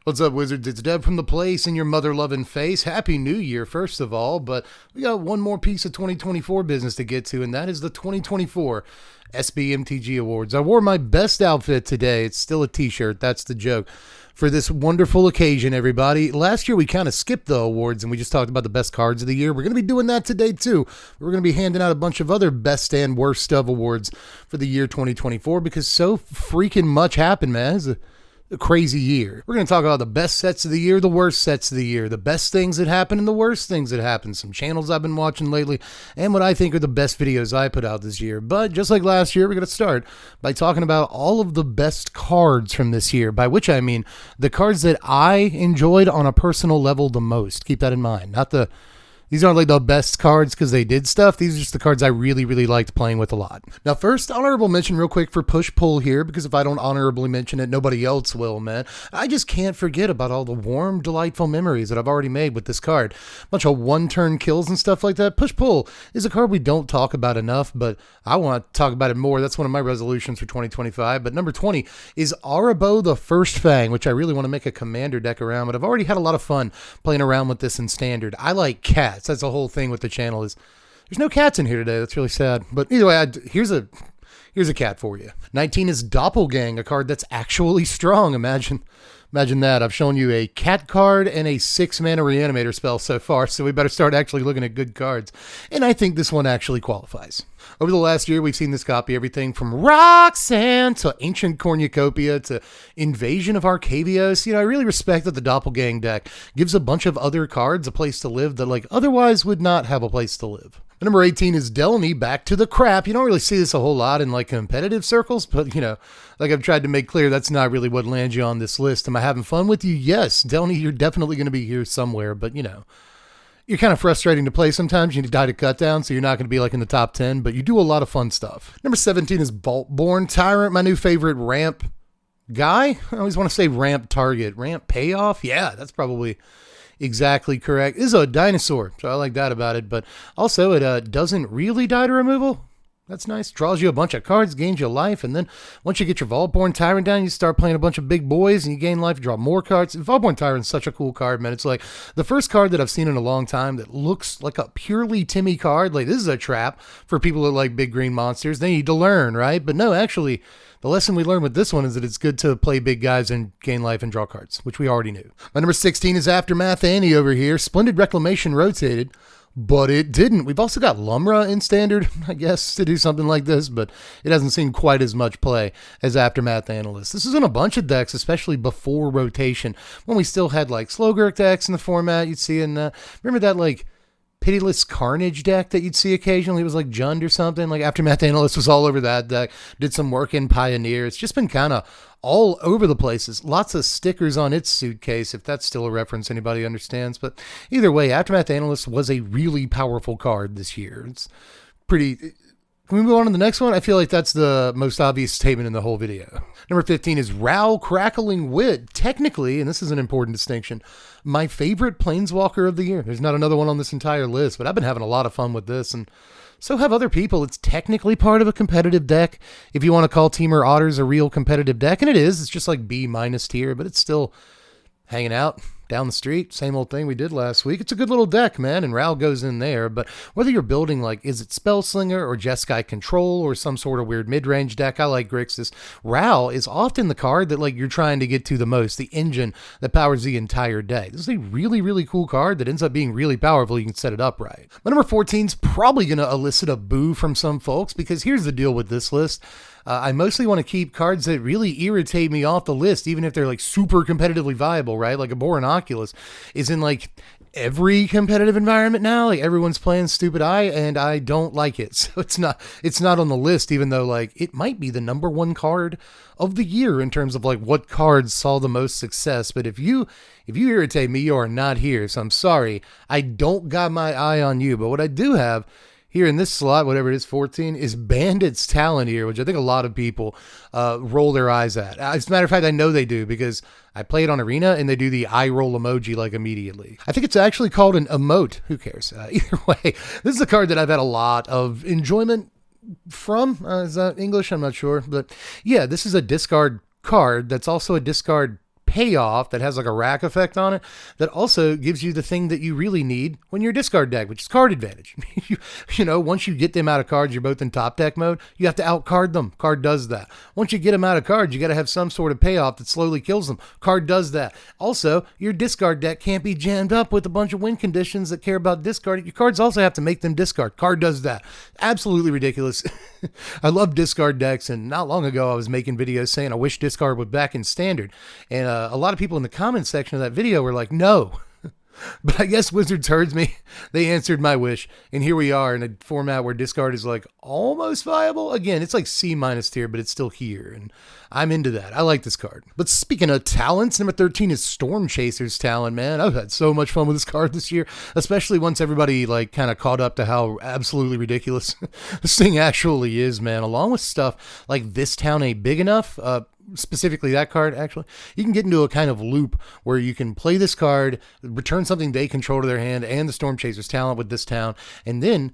What's up, Wizards? It's Deb from The Place in your mother-loving face. Happy New Year, first of all, but we got one more piece of 2024 business to get to, and that is the 2024 SBMTG Awards. I wore my best outfit today. It's still a t-shirt. That's the joke. For this wonderful occasion, everybody. Last year, we kind of skipped the awards, and we just talked about the best cards of the year. We're going to be doing that today, too. We're going to be handing out a bunch of other best and worst of awards for the year 2024, because so freaking much happened, man. It's a crazy year. We're going to talk about the best sets of the year, the worst sets of the year, the best things that happened and the worst things that happened, some channels I've been watching lately, and what I think are the best videos I put out this year. But just like last year, we're going to start by talking about all of the best cards from this year, by which I mean the cards that I enjoyed on a personal level the most. Keep that in mind. These aren't like the best cards because they did stuff. These are just the cards I really, really liked playing with a lot. Now, first, honorable mention real quick for push-pull here, because if I don't honorably mention it, nobody else will, man. I just can't forget about all the warm, delightful memories that I've already made with this card. A bunch of one-turn kills and stuff like that. Push-pull is a card we don't talk about enough, but I want to talk about it more. That's one of my resolutions for 2025. But number 20 is Arabo the First Fang, which I really want to make a commander deck around, but I've already had a lot of fun playing around with this in standard. I like cats. That's the whole thing with the channel is there's no cats in here today. That's really sad. But either way, here's a cat for you. 19 is Doppelgang, a card that's actually strong. Imagine that. I've shown you a cat card and a 6-mana reanimator spell so far, so we better start actually looking at good cards. And I think this one actually qualifies. Over the last year, we've seen this copy everything from Roxanne to Ancient Cornucopia to Invasion of Arcavios. I really respect that the Doppelgang deck gives a bunch of other cards a place to live that otherwise would not have a place to live. Number 18 is Delny, back to the crap. You don't really see this a whole lot in competitive circles, but like I've tried to make clear, that's not really what lands you on this list. Am I having fun with you? Yes, Delny, you're definitely going to be here somewhere, but you're kind of frustrating to play sometimes. You die to cut down, so you're not going to be in the top 10, but you do a lot of fun stuff. Number 17 is Vaultborn Tyrant, my new favorite ramp guy. I always want to say ramp target. Ramp payoff? Yeah, that's probably exactly correct. This is a dinosaur, so I like that about it, but also it doesn't really die to removal. That's nice. Draws you a bunch of cards, gains you life, and then once you get your Vaultborn Tyrant down, you start playing a bunch of big boys, and you gain life, you draw more cards. Vaultborn Tyrant's such a cool card, man. It's the first card that I've seen in a long time that looks like a purely Timmy card. This is a trap for people that like big green monsters. They need to learn, right? But no, actually, the lesson we learned with this one is that it's good to play big guys and gain life and draw cards, which we already knew. My number 16 is Aftermath Annie over here. Splendid Reclamation rotated, but it didn't. We've also got Lumra in standard, I guess, to do something like this, but it hasn't seen quite as much play as Aftermath Analyst. This is in a bunch of decks, especially before rotation, when we still had Slogurk decks in the format. You'd see remember that Pitiless Carnage deck that you'd see occasionally? It was Jund or something. Aftermath Analyst was all over that deck. Did some work in Pioneer. It's just been kind of all over the places. Lots of stickers on its suitcase, if that's still a reference anybody understands. But either way, Aftermath Analyst was a really powerful card this year. It's pretty... Can we move on to the next one? I feel like that's the most obvious statement in the whole video. Number 15 is Ral Crackling Wit. Technically, and this is an important distinction, my favorite Planeswalker of the year. There's not another one on this entire list, but I've been having a lot of fun with this, and so have other people. It's technically part of a competitive deck. If you want to call Teamer Otters a real competitive deck, and it is, it's just B- tier, but it's still hanging out down the street, same old thing we did last week. It's a good little deck, man, and Ral goes in there, but whether you're building is it Spellslinger or Jeskai Control or some sort of weird mid-range deck, I like Grixis. Ral is often the card that you're trying to get to the most, the engine that powers the entire deck. This is a really, really cool card that ends up being really powerful. You can set it up right. My number 14 is probably going to elicit a boo from some folks, because here's the deal with this list. I mostly want to keep cards that really irritate me off the list, even if they're super competitively viable, right? Like a Boron Oculus is in every competitive environment now. Everyone's playing Stupid Eye, and I don't like it. So it's not on the list, even though it might be the number one card of the year in terms of what cards saw the most success. But if you irritate me, you are not here. So I'm sorry. I don't got my eye on you. But what I do have here in this slot, whatever it is, 14, is Bandit's Talent here, which I think a lot of people roll their eyes at. As a matter of fact, I know they do, because I play it on Arena, and they do the eye roll emoji immediately. I think it's actually called an emote. Who cares? Either way, this is a card that I've had a lot of enjoyment from. Is that English? I'm not sure. But yeah, this is a discard card that's also a discard payoff that has like a rack effect on it that also gives you the thing that you really need when you're discard deck, which is card advantage. You know, once you get them out of cards, you're both in top deck mode, you have to outcard them. Card does that. Once you get them out of cards, you got to have some sort of payoff that slowly kills them. Card does that. Also, your discard deck can't be jammed up with a bunch of win conditions that care about discard. Your cards also have to make them discard. Card does that. Absolutely ridiculous. I love discard decks, and not long ago I was making videos saying I wish discard was back in standard, and a lot of people in the comments section of that video were like, no. But I guess Wizards heard me. They answered my wish, and here we are in a format where discard is like almost viable. Again, it's like C- tier, but it's still here, and I'm into that. I like this card. But speaking of talents, number 13 is Stormchaser's talent, man. I've had so much fun with this card this year, especially once everybody like kind of caught up to how absolutely ridiculous this thing actually is, man. Along with stuff like This Town Ain't Big Enough, specifically that card, actually, you can get into a kind of loop where you can play this card, return something they control to their hand and the Stormchaser's talent with this town, and then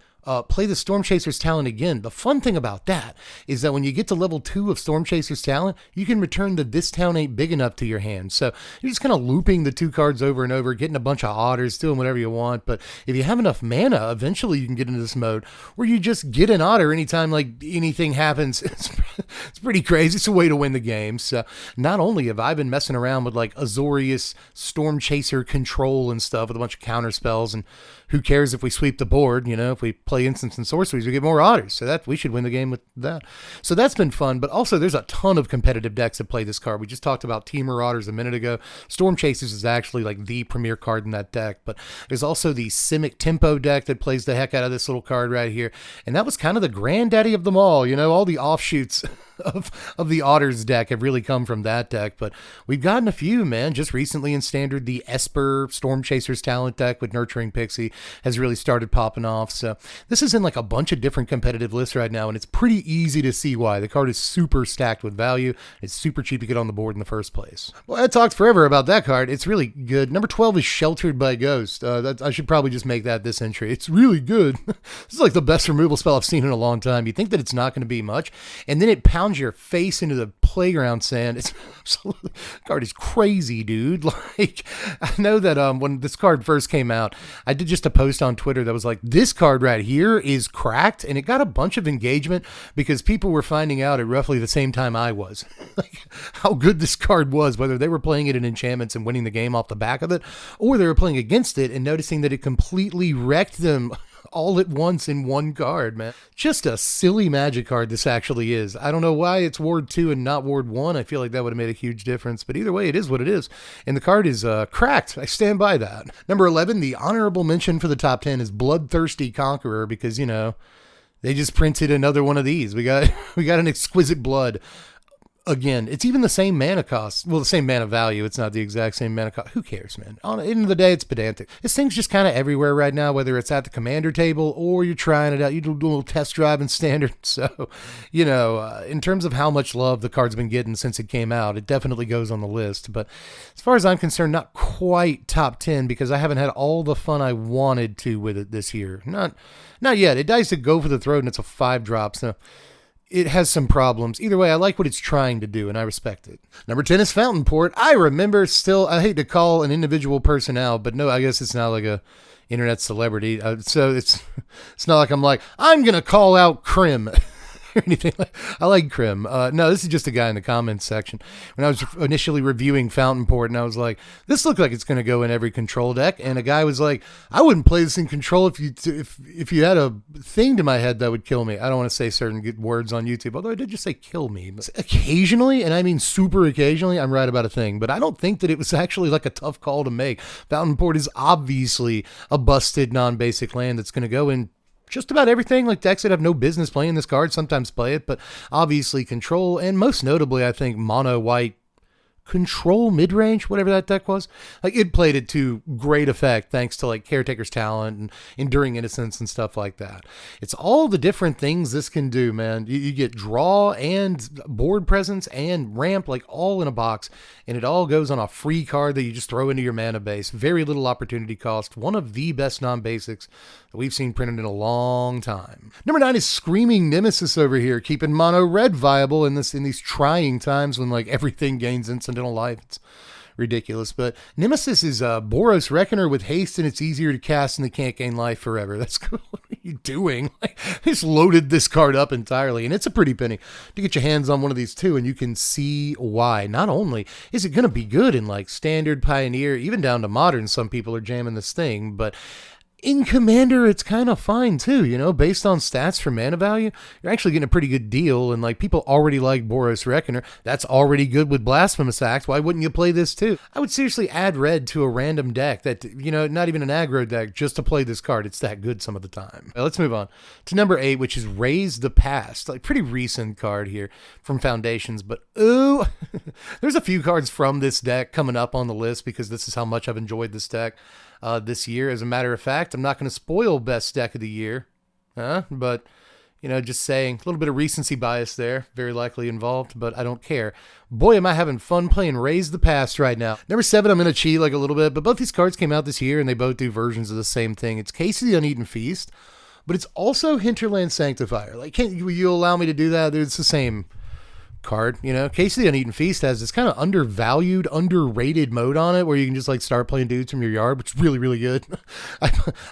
play the Stormchaser's talent again. The fun thing about that is that when you get to level 2 of Stormchaser's talent, you can return the This Town Ain't Big Enough to your hand. So you're just kind of looping the 2 cards over and over, getting a bunch of otters, doing whatever you want. But if you have enough mana, eventually you can get into this mode where you just get an otter anytime like anything happens. It's pretty crazy. It's a way to win the game. So not only have I been messing around with like Azorius Stormchaser control and stuff with a bunch of counter spells, and who cares if we sweep the board, you know, if we play instants and sorceries, we get more otters. So that we should win the game with that. So that's been fun. But also there's a ton of competitive decks that play this card. We just talked about Team Marauders a minute ago. Stormchasers is actually like the premier card in that deck. But there's also the Simic Tempo deck that plays the heck out of this little card right here. And that was kind of the granddaddy of them all. You know, all the offshoots of the Otters deck have really come from that deck. But we've gotten a few, man. Just recently in Standard, the Esper Stormchaser's talent deck with Nurturing Pixie has really started popping off. So this is in like a bunch of different competitive lists right now, and it's pretty easy to see why. The card is super stacked with value. It's super cheap to get on the board in the first place. Well, I talked forever about that card. It's really good. Number 12 is Sheltered by Ghost. I should probably just make that this entry. It's really good. This is like the best removal spell I've seen in a long time. You think that it's not going to be much, and then it pounds your face into the playground sand. It's absolutely, card is crazy, dude. Like, I know that when this card first came out, I did just a post on Twitter that was like, this card right here is cracked, and it got a bunch of engagement because people were finding out at roughly the same time I was like how good this card was, whether they were playing it in enchantments and winning the game off the back of it, or they were playing against it and noticing that it completely wrecked them all at once in one card, man. Just a silly Magic card this actually is. I don't know why it's Ward 2 and not Ward 1. I feel like that would have made a huge difference, but either way, it is what it is. And the card is cracked. I stand by that. Number 11, the honorable mention for the top 10 is Bloodthirsty Conqueror, because, you know, they just printed another one of these. We got an Exquisite Blood. Again, it's even the same mana cost. Well, the same mana value. It's not the exact same mana cost. Who cares, man? On the end of the day, it's pedantic. This thing's just kind of everywhere right now, whether it's at the commander table or you're trying it out. You do a little test drive in Standard. So, you know, in terms of how much love the card's been getting since it came out, it definitely goes on the list. But as far as I'm concerned, not quite top 10 because I haven't had all the fun I wanted to with it this year. Not yet. It dies to go for the throat, and it's a 5-drop, so it has some problems. Either way, I like what it's trying to do, and I respect it. Number 10 is Fountain Port. I remember still, I hate to call an individual person out, but no, I guess it's not like a internet celebrity. So it's not like I'm like, I'm going to call out Krim. Or anything like. I like Krim. No, this is just a guy in the comments section. When I was initially reviewing Fountain Port, and I was like, this looks like it's going to go in every control deck. And a guy was like, I wouldn't play this in control if you had a thing to my head that would kill me. I don't want to say certain good words on YouTube, although I did just say kill me. But occasionally, and I mean super occasionally, I'm right about a thing. But I don't think that it was actually like a tough call to make. Fountain Port is obviously a busted non-basic land that's going to go in just about everything. Like decks that have no business playing this card sometimes play it, but obviously control, and most notably I think mono white control mid-range, whatever that deck was, like it played it to great effect thanks to like Caretaker's Talent and Enduring Innocence and stuff like that. It's all the different things this can do, man. You get draw and board presence and ramp, like all in a box, and it all goes on a free card that you just throw into your mana base. Very little opportunity cost. One of the best non-basics that we've seen printed in a long time. Number 9 is Screaming Nemesis over here, keeping mono red viable in these trying times when like everything gains incidental life. It's ridiculous. But Nemesis is Boros Reckoner with haste, and it's easier to cast, and they can't gain life forever. That's cool. What are you doing? Like, they just loaded this card up entirely, and it's a pretty penny to get your hands on one of these too, and you can see why. Not only is it going to be good in like Standard, Pioneer, even down to Modern, some people are jamming this thing, but in Commander, it's kind of fine too, you know, based on stats for mana value, you're actually getting a pretty good deal, and like people already like Boros Reckoner. That's already good with Blasphemous Act. Why wouldn't you play this too? I would seriously add red to a random deck that, you know, not even an aggro deck, just to play this card. It's that good some of the time. Let's move on to number 8, which is Raise the Past. Like, pretty recent card here from Foundations, but ooh, there's a few cards from this deck coming up on the list because this is how much I've enjoyed this deck this year. As a matter of fact, I'm not going to spoil best deck of the year, but, you know, just saying, a little bit of recency bias there, very likely involved, but I don't care. Boy, am I having fun playing Raise the Past right now. Number 7, I'm going to cheat like a little bit, but both these cards came out this year, and they both do versions of the same thing. It's Case of the Uneaten Feast, but it's also Hinterland Sanctifier. Like, can't you allow me to do that? It's the same card, you know. Case of the Uneaten Feast has this kind of undervalued, underrated mode on it where you can just like start playing dudes from your yard, which is really, really good.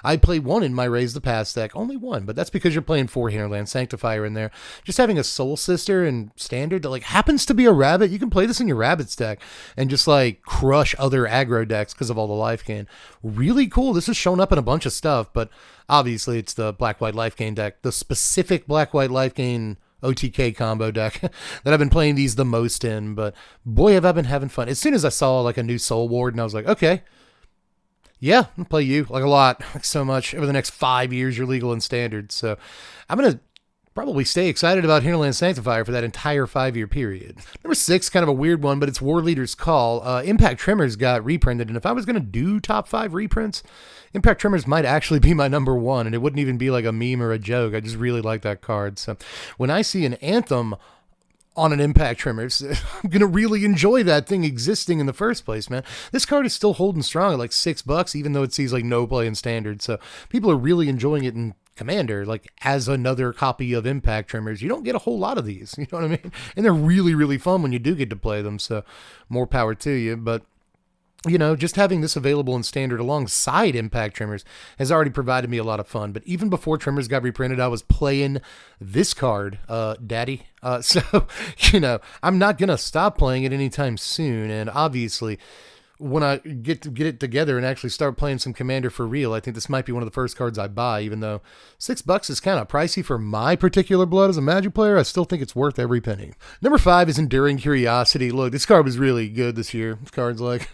I played one in my Raise the Past deck, only one, but that's because you're playing 4 Hinterland Sanctifier in there. Just having a Soul Sister and Standard that like happens to be a rabbit, you can play this in your rabbits deck and just like crush other aggro decks because of all the life gain. Really cool. This has shown up in a bunch of stuff, but obviously it's the black-white life gain deck, the specific black-white life gain OTK combo deck that I've been playing these the most in, but boy, have I been having fun. As soon as I saw like a new Soul Ward, and I was like, okay, yeah, I'll play you like a lot, like so much. Over the next 5 years, you're legal in Standard, so I'm going to probably stay excited about Hinterland Sanctifier for that entire 5-year period. Number 6, kind of a weird one, but it's War Leader's Call. Impact Tremors got reprinted, and if I was going to do top 5 reprints, Impact Tremors might actually be my number 1, and it wouldn't even be like a meme or a joke. I just really like that card. So when I see an Anthem on an Impact Tremors, I'm going to really enjoy that thing existing in the first place, man. This card is still holding strong at like $6, even though it sees like no play in Standard. So people are really enjoying it in Commander, like as another copy of Impact Tremors. You don't get a whole lot of these, you know what I mean? And they're really, really fun when you do get to play them, so more power to you. But, you know, just having this available in Standard alongside Impact Tremors has already provided me a lot of fun. But even before Tremors got reprinted, I was playing this card, Daddy. So, you know, I'm not going to stop playing it anytime soon. And obviously, when I get it together and actually start playing some Commander for real, I think this might be one of the first cards I buy, even though $6 is kind of pricey for my particular blood as a Magic player. I still think it's worth every penny. Number 5 is Enduring Curiosity. Look, this card was really good this year. This card's like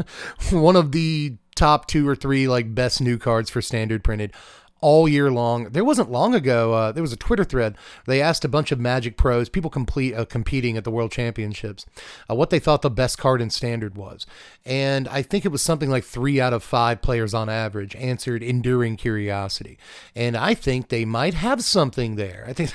one of the top 2 or 3 like best new cards for Standard printed all year long. There wasn't long ago, there was a Twitter thread. They asked a bunch of Magic pros, people competing at the World Championships, what they thought the best card in Standard was. And I think it was something like 3 out of 5 players on average answered Enduring Curiosity. And I think they might have something there. I think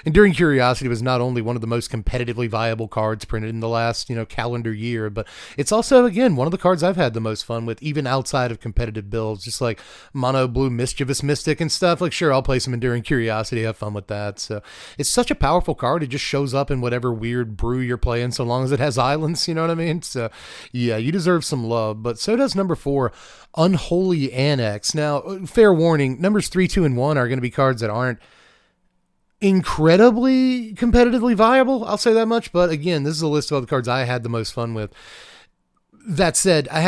Enduring Curiosity was not only one of the most competitively viable cards printed in the last, you know, calendar year, but it's also, again, one of the cards I've had the most fun with, even outside of competitive builds, just like mono blue Mischievous Mystic and stuff. Like, sure, I'll play some Enduring Curiosity, have fun with that. So it's such a powerful card. It just shows up in whatever weird brew you're playing, so long as it has islands, you know what I mean? So yeah, you deserve some love. But so does number 4, Unholy Annex. Now, fair warning, numbers 3, 2, and 1 are going to be cards that aren't incredibly competitively viable, I'll say that much. But again, this is a list of all the cards I had the most fun with. That said, I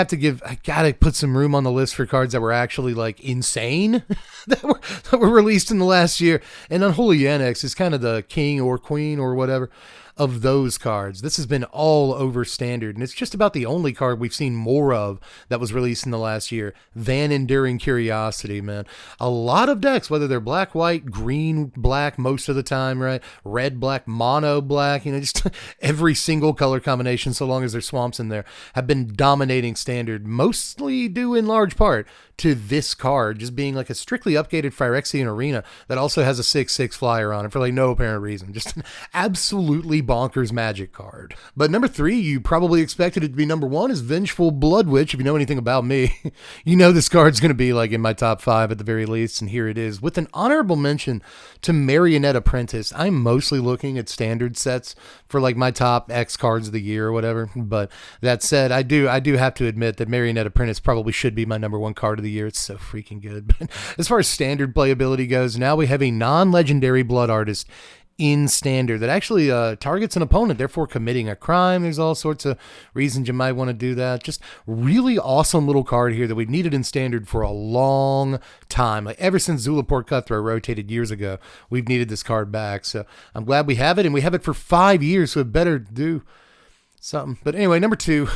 gotta put some room on the list for cards that were actually like insane that were released in the last year. And Unholy Annex is kind of the king or queen or whatever of those cards. This has been all over Standard, and it's just about the only card we've seen more of that was released in the last year than Enduring Curiosity, man. A lot of decks, whether they're black, white, green, black most of the time, right? Red, black, mono, black, you know, just every single color combination, so long as there's swamps in there, have been dominating Standard, mostly due in large part to this card just being like a strictly updated Phyrexian Arena that also has a 6/6 flyer on it for like no apparent reason. Just an absolutely bonkers Magic card. But number 3, you probably expected it to be number 1, is Vengeful Blood Witch. If you know anything about me, you know this card's going to be like in my top 5 at the very least, and here it is. With an honorable mention to Marionette Apprentice. I'm mostly looking at standard sets for like my top X cards of the year or whatever. But that said, I do have to admit that Marionette Apprentice probably should be my number 1 card of the year. It's so freaking good. But as far as standard playability goes, now we have a non-legendary blood artist in standard that actually targets an opponent, therefore committing a crime. There's all sorts of reasons you might want to do that. Just really awesome little card here that we've needed in standard for a long time. Like ever since Zulaport Cutthroat rotated years ago, we've needed this card back. So I'm glad we have it, and we have it for 5 years, so it better do something. But anyway, number 2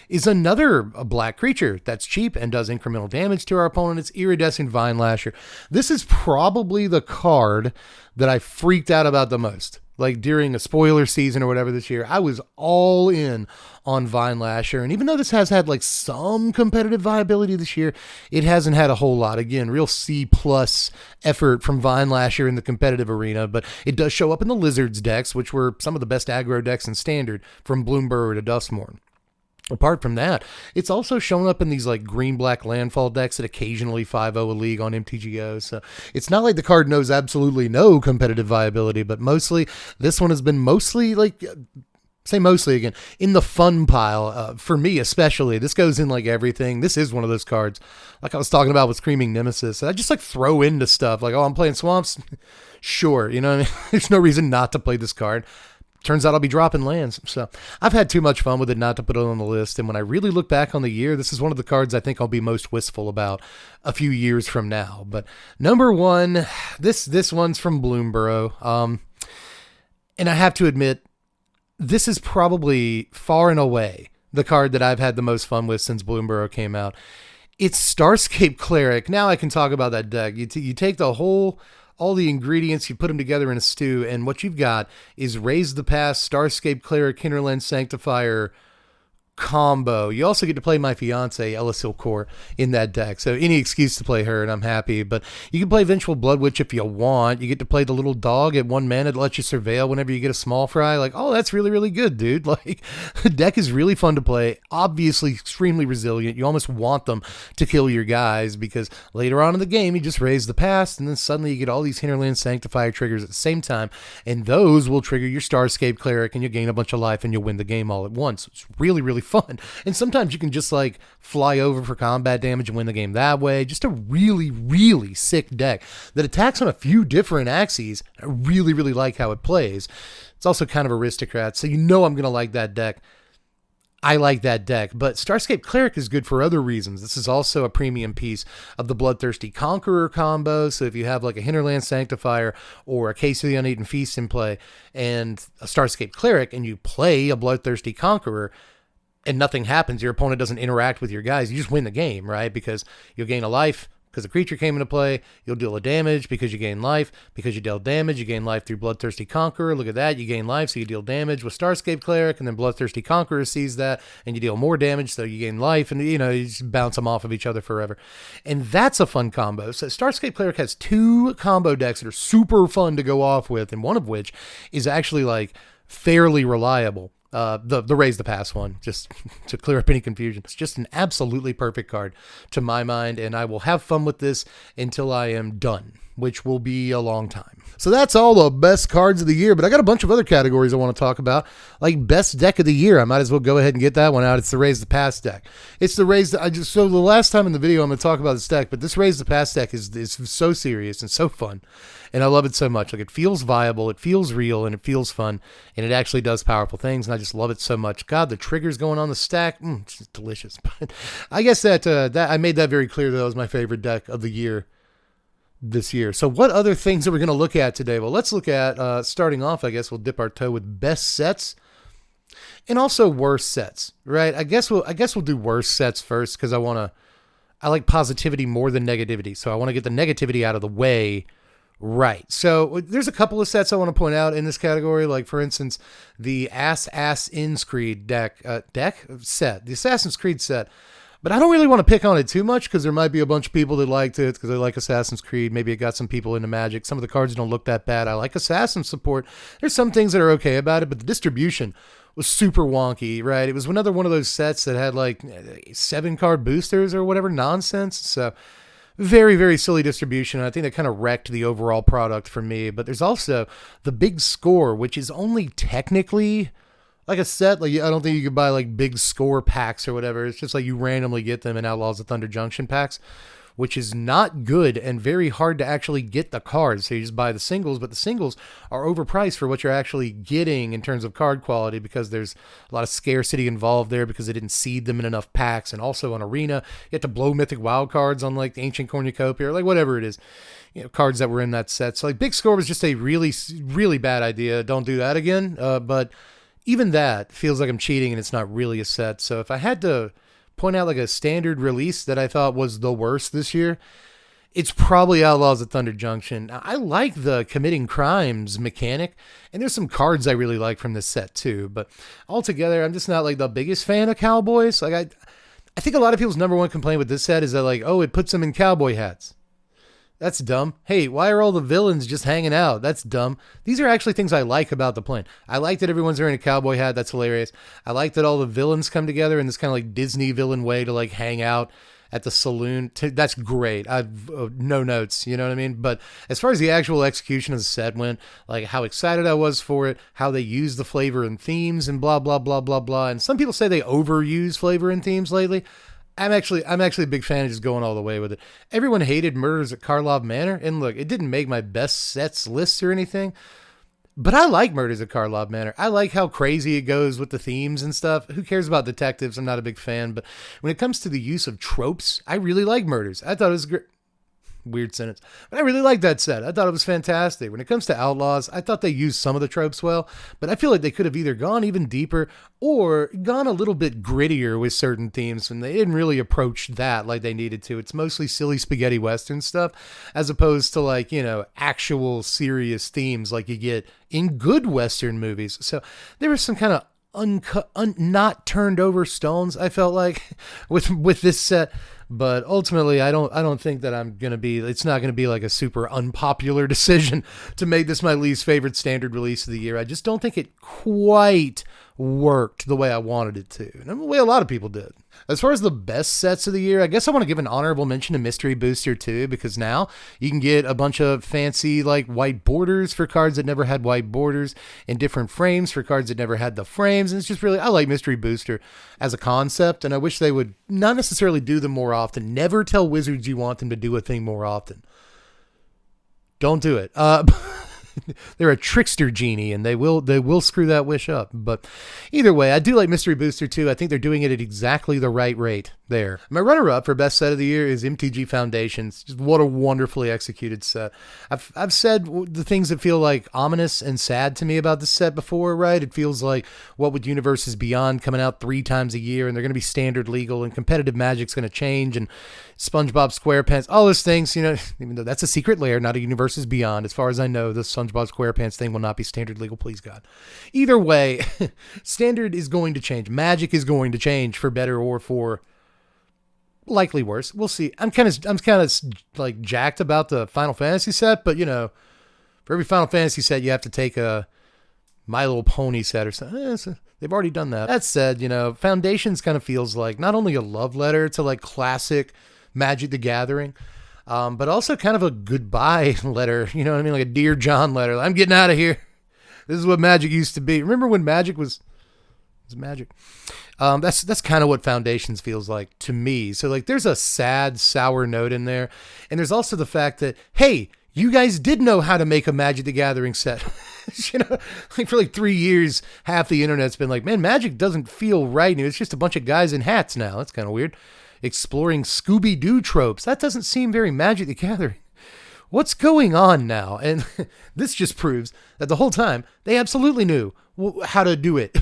is another black creature that's cheap and does incremental damage to our opponent. It's Iridescent Vine Lasher. This is probably the card that I freaked out about the most. Like during a spoiler season or whatever this year, I was all in on Vine Lasher. And even though this has had like some competitive viability this year, it hasn't had a whole lot. Again, real C+ effort from Vine Lasher in the competitive arena, but it does show up in the Lizards decks, which were some of the best aggro decks in standard from Bloomburrow to Duskmourn. Apart from that, it's also shown up in these like green-black landfall decks that occasionally 5-0 a league on MTGO. So it's not like the card knows absolutely no competitive viability, but mostly this one has been mostly like, say mostly again, in the fun pile. For me especially, this goes in like everything. This is one of those cards, like I was talking about with Screaming Nemesis, I just like throw into stuff like, oh, I'm playing Swamps. Sure, you know what I mean? There's no reason not to play this card. Turns out I'll be dropping lands. So I've had too much fun with it not to put it on the list. And when I really look back on the year, this is one of the cards I think I'll be most wistful about a few years from now. But number 1, this one's from Bloomburrow. And I have to admit, this is probably far and away the card that I've had the most fun with since Bloomburrow came out. It's Starscape Cleric. Now I can talk about that deck. You take all the ingredients, you put them together in a stew, and what you've got is Raise the Past, Starscape Cleric, Hinterland Sanctifier combo. You also get to play my fiance, Ella Silcourt, in that deck. So any excuse to play her, and I'm happy. But you can play Vengeful Blood Witch if you want. You get to play the little dog at 1 mana that lets you surveil whenever you get a small fry. Like, oh, that's really, really good, dude. Like, the deck is really fun to play. Obviously, extremely resilient. You almost want them to kill your guys because later on in the game, you just raise the past, and then suddenly you get all these Hinterland Sanctifier triggers at the same time, and those will trigger your Starscape Cleric, and you'll gain a bunch of life, and you'll win the game all at once. It's really, really fun. And sometimes you can just like fly over for combat damage and win the game that way. Just a really, really sick deck that attacks on a few different axes. I really, really like how it plays. It's also kind of aristocrat, so you know I'm going to like that deck. I like that deck, but Starscape Cleric is good for other reasons. This is also a premium piece of the Bloodthirsty Conqueror combo, so if you have like a Hinterland Sanctifier or a Case of the Uneaten Feast in play and a Starscape Cleric, and you play a Bloodthirsty Conqueror, and nothing happens, your opponent doesn't interact with your guys, you just win the game, right? Because you'll gain a life because a creature came into play, you'll deal a damage because you gain life, because you dealt damage, you gain life through Bloodthirsty Conqueror, look at that, you gain life, so you deal damage with Starscape Cleric, and then Bloodthirsty Conqueror sees that, and you deal more damage, so you gain life, and you know, you just bounce them off of each other forever. And that's a fun combo. So Starscape Cleric has 2 combo decks that are super fun to go off with, and one of which is actually like fairly reliable. The Raise the Pass one, just to clear up any confusion. It's just an absolutely perfect card to my mind, and I will have fun with this until I am done, which will be a long time. So that's all the best cards of the year, but I got a bunch of other categories I want to talk about, like best deck of the year. I might as well go ahead and get that one out. It's the Raise the Pass deck. It's the so the last time in the video I'm going to talk about this deck, but this Raise the Pass deck is so serious and so fun, and I love it so much. Like, it feels viable, it feels real, and it feels fun, and it actually does powerful things, and I just love it so much. God, the triggers going on the stack, it's just delicious. But I guess that I made that very clear that was my favorite deck of the year this year. So what other things are we going to look at today? Well, let's look at, starting off, I guess we'll dip our toe with best sets and also worst sets, right? I guess we'll do worst sets first because I like positivity more than negativity. So I want to get the negativity out of the way. Right. So there's a couple of sets I want to point out in this category. Like, for instance, the Assassin's Creed deck set, the Assassin's Creed set. But I don't really want to pick on it too much because there might be a bunch of people that liked it because they like Assassin's Creed. Maybe it got some people into Magic. Some of the cards don't look that bad. I like Assassin support. There's some things that are okay about it, but the distribution was super wonky, right? It was another one of those sets that had like 7-card boosters or whatever nonsense. So very, very silly distribution. I think that kind of wrecked the overall product for me. But there's also the big score, which is only technically like a set. Like, I don't think you could buy like big score packs or whatever. It's just like you randomly get them in Outlaws of Thunder Junction packs, which is not good and very hard to actually get the cards. So you just buy the singles, but the singles are overpriced for what you're actually getting in terms of card quality because there's a lot of scarcity involved there because they didn't seed them in enough packs. And also on Arena, you have to blow mythic wild cards on like the Ancient Cornucopia or like whatever it is, cards that were in that set. So like big score was just a really, really bad idea. Don't do that again. But even that feels like I'm cheating and it's not really a set. So if I had to point out like a standard release that I thought was the worst this year, it's probably Outlaws of Thunder Junction. I like the committing crimes mechanic, and there's some cards I really like from this set too, but altogether, I'm just not like the biggest fan of cowboys. Like I think a lot of people's number one complaint with this set is that like, oh, it puts them in cowboy hats. That's dumb. Hey, why are all the villains just hanging out? That's dumb. These are actually things I like about the plan. I like that everyone's wearing a cowboy hat. That's hilarious. I like that all the villains come together in this kind of like Disney villain way to like hang out at the saloon. That's great. I've no notes, you know what I mean? But as far as the actual execution of the set went, like how excited I was for it, how they use the flavor and themes and blah, blah, blah, blah, blah. And some people say they overuse flavor and themes lately. I'm actually a big fan of just going all the way with it. Everyone hated Murders at Karlov Manor, and look, it didn't make my best sets lists or anything, but I like Murders at Karlov Manor. I like how crazy it goes with the themes and stuff. Who cares about detectives? I'm not a big fan, but when it comes to the use of tropes, I really like Murders. I thought it was great. Weird sentence. But I really liked that set. I thought it was fantastic. When it comes to Outlaws, I thought they used some of the tropes well, but I feel like they could have either gone even deeper or gone a little bit grittier with certain themes, and they didn't really approach that like they needed to. It's mostly silly spaghetti western stuff, as opposed to like, actual serious themes like you get in good western movies. So there was some kind of not turned over stones, I felt like, with this set. But ultimately, I don't think that it's not going to be like a super unpopular decision to make this my least favorite standard release of the year. I just don't think it quite worked the way I wanted it to, and the way a lot of people did. As far as the best sets of the year, I guess I want to give an honorable mention to Mystery Booster too, because now you can get a bunch of fancy like white borders for cards that never had white borders and different frames for cards that never had the frames. And it's just really, I like Mystery Booster as a concept, and I wish they would not necessarily do them more often. Never tell Wizards you want them to do a thing more often. Don't do it. They're a trickster genie, and they will screw that wish up. But either way, I do like Mystery Booster too. I think they're doing it at exactly the right rate there. My runner-up for best set of the year is MTG Foundations. Just what a wonderfully executed set. I've said the things that feel like ominous and sad to me about this set before, right? It feels like What Would Universes Beyond coming out 3 times a year, and they're going to be standard legal, and competitive Magic's going to change, and SpongeBob SquarePants, all those things, even though that's a secret lair, not a Universes Beyond. As far as I know, the SpongeBob SquarePants thing will not be standard legal, please God. Either way, standard is going to change. Magic is going to change for better or for likely worse. We'll see. I'm kind of like jacked about the Final Fantasy set, but for every Final Fantasy set, you have to take a My Little Pony set or something. They've already done that. That said, Foundations kind of feels like not only a love letter to like classic Magic the Gathering, but also kind of a goodbye letter. You know what I mean? Like a Dear John letter. I'm getting out of here. This is what Magic used to be. Remember when Magic was Magic? That's kind of what Foundations feels like to me. So like there's a sad, sour note in there. And there's also the fact that, hey, you guys did know how to make a Magic the Gathering set. Like for like 3 years, half the internet's been like, man, Magic doesn't feel right. It's just a bunch of guys in hats now. That's kind of weird. Exploring Scooby-Doo tropes. That doesn't seem very Magic the Gathering. What's going on now? And this just proves that the whole time they absolutely knew how to do it.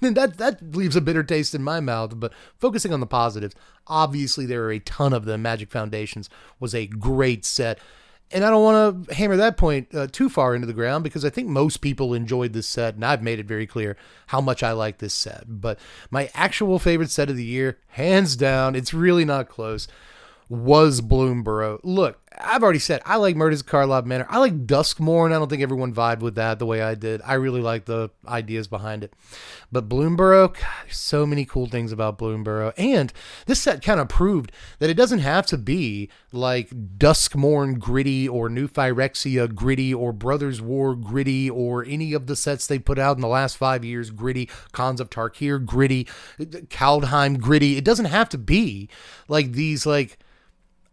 And that leaves a bitter taste in my mouth, but focusing on the positives, obviously there are a ton of them. Magic Foundations was a great set. And I don't want to hammer that point too far into the ground because I think most people enjoyed this set, and I've made it very clear how much I like this set. But my actual favorite set of the year, hands down, it's really not close, was Bloomburrow. Look, I've already said I like Murders at Karlov Manor. I like Duskmore, and I don't think everyone vibed with that the way I did. I really like the ideas behind it. But Bloomburrow, God, there's so many cool things about Bloomburrow. And this set kind of proved that it doesn't have to be like Duskmorn gritty or New Phyrexia gritty or Brothers War gritty or any of the sets they put out in the last 5 years gritty, Khans of Tarkir gritty, Kaldheim gritty. It doesn't have to be like these like,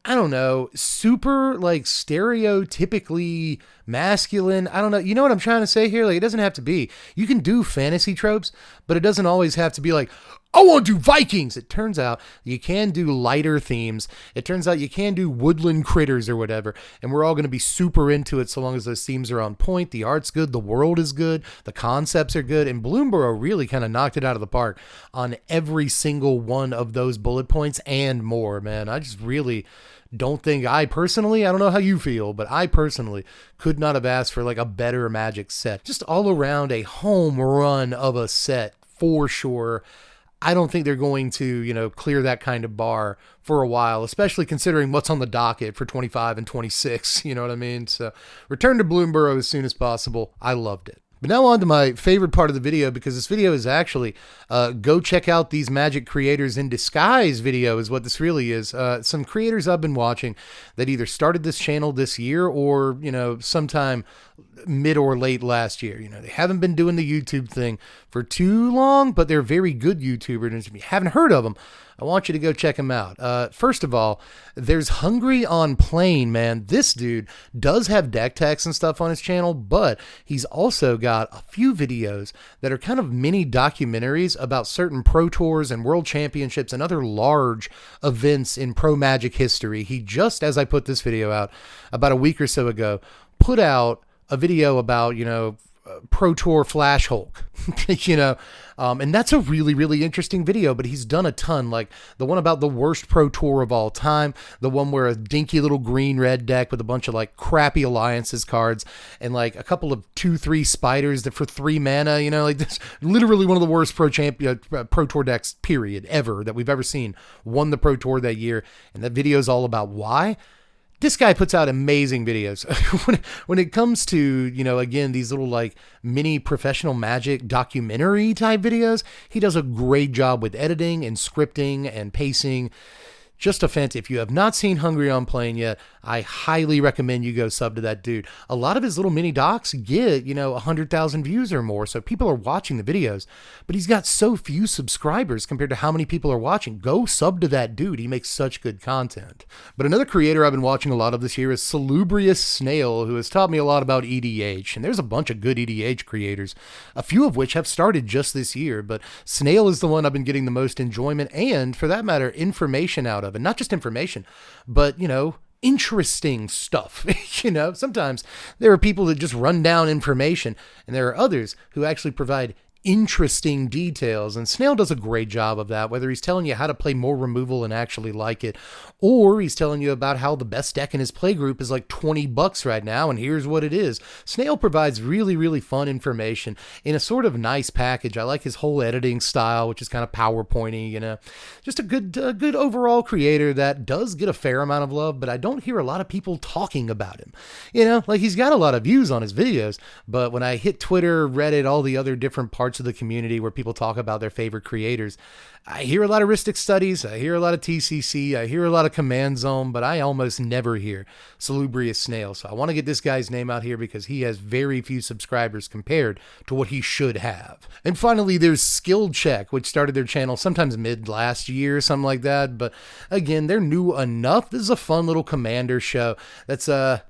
I don't know, super like stereotypically masculine. I don't know. You know what I'm trying to say here? Like, it doesn't have to be. You can do fantasy tropes, but it doesn't always have to be like, I want to do Vikings. It turns out you can do lighter themes. It turns out you can do woodland critters or whatever. And we're all going to be super into it so long as those themes are on point. The art's good. The world is good. The concepts are good. And Bloomburrow really kind of knocked it out of the park on every single one of those bullet points and more, man. I just really don't think I don't know how you feel, but I personally could not have asked for like a better Magic set. Just all around a home run of a set for sure. I don't think they're going to, clear that kind of bar for a while, especially considering what's on the docket for 25 and 26. You know what I mean? So return to Bloomburrow as soon as possible. I loved it. But now on to my favorite part of the video, because this video is actually go check out these Magic Creators in Disguise video is what this really is. Some creators I've been watching that either started this channel this year or, sometime mid or late last year. They haven't been doing the YouTube thing for too long, but they're very good YouTubers. And if you haven't heard of them, I want you to go check them out. First of all, there's Hungry on Plane, man. This dude does have deck techs and stuff on his channel, but he's also got a few videos that are kind of mini documentaries about certain Pro Tours and World Championships and other large events in Pro Magic history. He just, as I put this video out about a week or so ago, put out a video about, Pro Tour Flash Hulk, and that's a really, really interesting video, but he's done a ton, like the one about the worst Pro Tour of all time, the one where a dinky little green-red deck with a bunch of like crappy alliances cards and like a couple of 2-3 spiders that for 3 mana, like this, literally one of the worst Pro Tour decks, period, ever, that we've ever seen, won the Pro Tour that year, and that video is all about why. This guy puts out amazing videos. when it comes to, again, these little like mini professional Magic documentary type videos, he does a great job with editing and scripting and pacing. Just a fancy. If you have not seen Hungry on Plane yet, I highly recommend you go sub to that dude. A lot of his little mini docs get, 100,000 views or more. So people are watching the videos, but he's got so few subscribers compared to how many people are watching. Go sub to that dude. He makes such good content. But another creator I've been watching a lot of this year is Salubrious Snail, who has taught me a lot about EDH. And there's a bunch of good EDH creators, a few of which have started just this year. But Snail is the one I've been getting the most enjoyment and, for that matter, information out of. And not just information, but, interesting stuff. Sometimes there are people that just run down information, and there are others who actually provide interesting details, and Snail does a great job of that, whether he's telling you how to play more removal and actually like it, or he's telling you about how the best deck in his play group is like $20 right now, and here's what it is. Snail provides really, really fun information in a sort of nice package. I like his whole editing style, which is kind of PowerPointy, just a good overall creator that does get a fair amount of love, but I don't hear a lot of people talking about him. Like he's got a lot of views on his videos, but when I hit Twitter, Reddit, all the other different parts of the community where people talk about their favorite creators, I hear a lot of Ristic Studies, I hear a lot of TCC, I hear a lot of Command Zone, but I almost never hear Salubrious Snail. So I want to get this guy's name out here because he has very few subscribers compared to what he should have. And finally, there's Skill Check, which started their channel sometimes mid last year, something like that. But again, they're new enough. This is a fun little Commander show that's a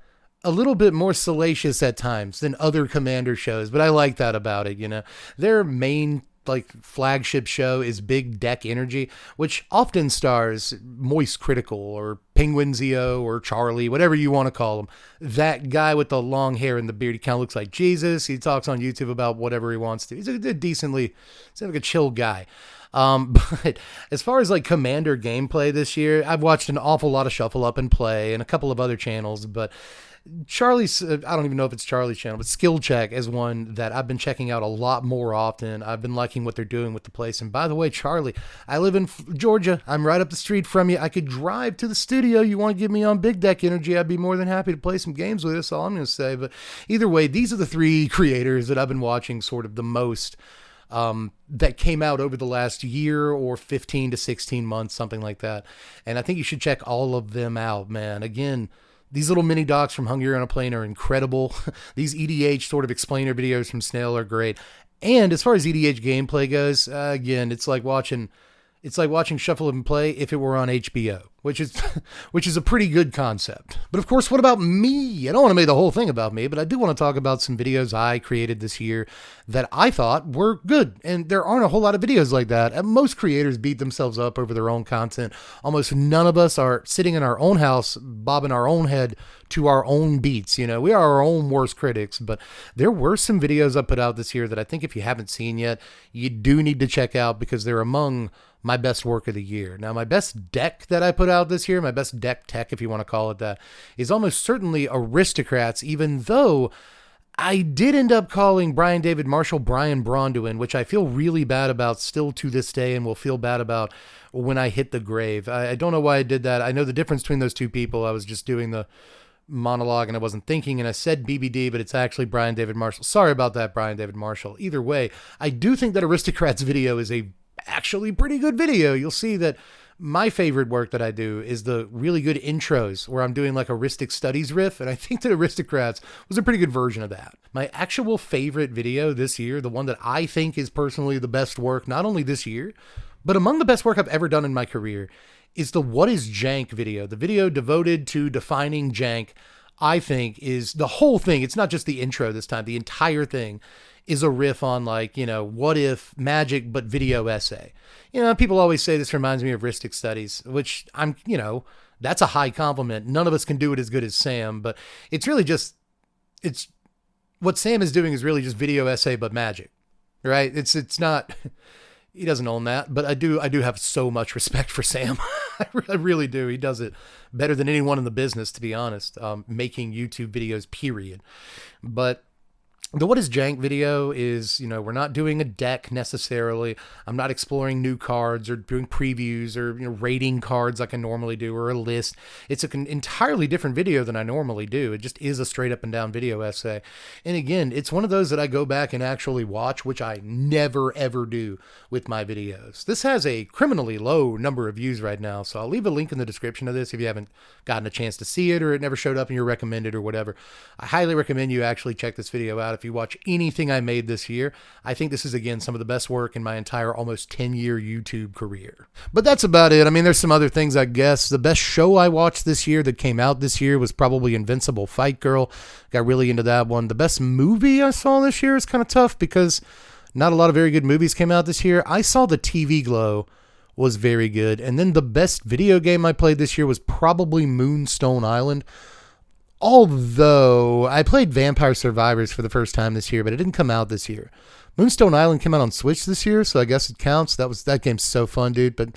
little bit more salacious at times than other Commander shows, but I like that about it. Their main flagship show is Big Deck Energy, which often stars Moist Critical or Penguin Zio or Charlie, whatever you want to call him. That guy with the long hair and the beard, he kind of looks like Jesus. He talks on YouTube about whatever he wants to. He's a decently, seems like a chill guy. But as far as like Commander gameplay this year, I've watched an awful lot of Shuffle Up and Play and a couple of other channels, but Charlie's, I don't even know if it's Charlie's channel, but Skill Check is one that I've been checking out a lot more often. I've been liking what they're doing with the place. And by the way, Charlie, I live in Georgia. I'm right up the street from you. I could drive to the studio. You want to get me on Big Deck Energy, I'd be more than happy to play some games with you. That's all I'm going to say. But either way, these are the three creators that I've been watching sort of the most that came out over the last year or 15 to 16 months, something like that. And I think you should check all of them out, man. Again, these little mini docs from Hungry on a Plane are incredible. These EDH sort of explainer videos from Snail are great. And as far as EDH gameplay goes, again, it's like watching Shuffle and Play if it were on HBO, which is a pretty good concept. But of course, what about me? I don't want to make the whole thing about me, but I do want to talk about some videos I created this year that I thought were good. And there aren't a whole lot of videos like that. And most creators beat themselves up over their own content. Almost none of us are sitting in our own house, bobbing our own head to our own beats. You know, we are our own worst critics, but there were some videos I put out this year that I think if you haven't seen yet, you do need to check out because they're among my best work of the year. Now, my best deck that I put out this year, my best deck tech, if you want to call it that, is almost certainly Aristocrats, even though I did end up calling Brian David Marshall Brian Bronduin, which I feel really bad about still to this day and will feel bad about when I hit the grave. I don't know why I did that. I know the difference between those two people. I was just doing the monologue and I wasn't thinking, and I said BBD, but it's actually Brian David Marshall. Sorry about that, Brian David Marshall. Either way, I do think that Aristocrats video is a actually pretty good video. You'll see that my favorite work that I do is the really good intros where I'm doing like a Aristic Studies riff, and I think that Aristocrats was a pretty good version of that. My actual favorite video this year, the one that I think is personally the best work, not only this year, but among the best work I've ever done in my career, is the What is Jank video. The video devoted to defining jank, I think, is the whole thing. It's not just the intro this time. The entire thing is a riff on, like, you know, what if magic but video essay. You know, people always say this reminds me of Ristic Studies, which I'm, you know, that's a high compliment. None of us can do it as good as Sam, but it's really just, it's what Sam is doing is really just video essay but magic, right? It's not, he doesn't own that, but I do have so much respect for Sam. I really do. He does it better than anyone in the business, to be honest, making YouTube videos, period. But the What is Jank video is, you know, we're not doing a deck necessarily. I'm not exploring new cards or doing previews or, you know, rating cards like I normally do or a list. It's an entirely different video than I normally do. It just is a straight up and down video essay. And again, it's one of those that I go back and actually watch, which I never ever do with my videos. This has a criminally low number of views right now, so I'll leave a link in the description of this if you haven't gotten a chance to see it or it never showed up in your recommended or whatever. I highly recommend you actually check this video out. If you watch anything I made this year, I think this is, again, some of the best work in my entire almost 10-year YouTube career. But that's about it. I mean, there's some other things, I guess. The best show I watched this year that came out this year was probably Invincible Fight Girl. Got really into that one. The best movie I saw this year is kind of tough because not a lot of very good movies came out this year. I saw The TV Glow was very good. And then the best video game I played this year was probably Moonstone Island. Although I played Vampire Survivors for the first time this year, but it didn't come out this year. Moonstone Island came out on Switch this year, so I guess it counts. That game's so fun, dude. But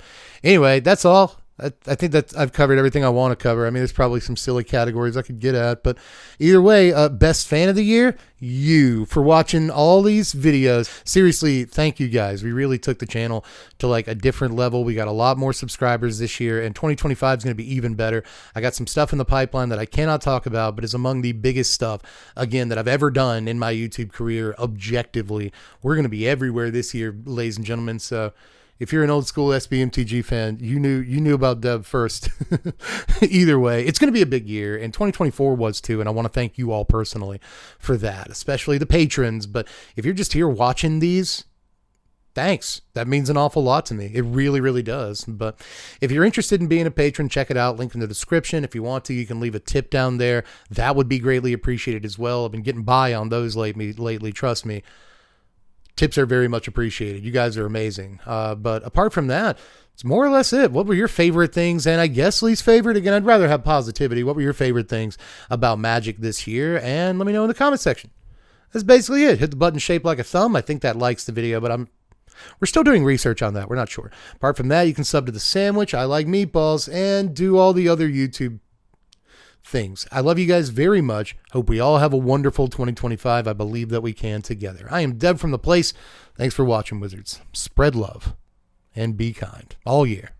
anyway, that's all. I think that I've covered everything I want to cover. I mean, there's probably some silly categories I could get at, but either way, best fan of the year, you, for watching all these videos. Seriously, thank you guys. We really took the channel to like a different level. We got a lot more subscribers this year, and 2025 is going to be even better. I got some stuff in the pipeline that I cannot talk about, but is among the biggest stuff, again, that I've ever done in my YouTube career objectively. We're going to be everywhere this year, ladies and gentlemen, so if you're an old school SBMTG fan, you knew about Dev first. Either way, it's going to be a big year, and 2024 was too, and I want to thank you all personally for that, especially the patrons. But if you're just here watching these, thanks. That means an awful lot to me. It really, really does. But if you're interested in being a patron, check it out. Link in the description. If you want to, you can leave a tip down there. That would be greatly appreciated as well. I've been getting by on those lately, trust me. Tips are very much appreciated. You guys are amazing. But apart from that, it's more or less it. What were your favorite things? And I guess least favorite? Again, I'd rather have positivity. What were your favorite things about Magic this year? And let me know in the comment section. That's basically it. Hit the button shaped like a thumb. I think that likes the video, but I'm We're still doing research on that. We're not sure. Apart from that, you can sub to the sandwich. I like meatballs, and do all the other YouTube things. I love you guys very much. Hope we all have a wonderful 2025. I believe that we can together. I am Deb from the place. Thanks for watching, Wizards. Spread love and be kind all year.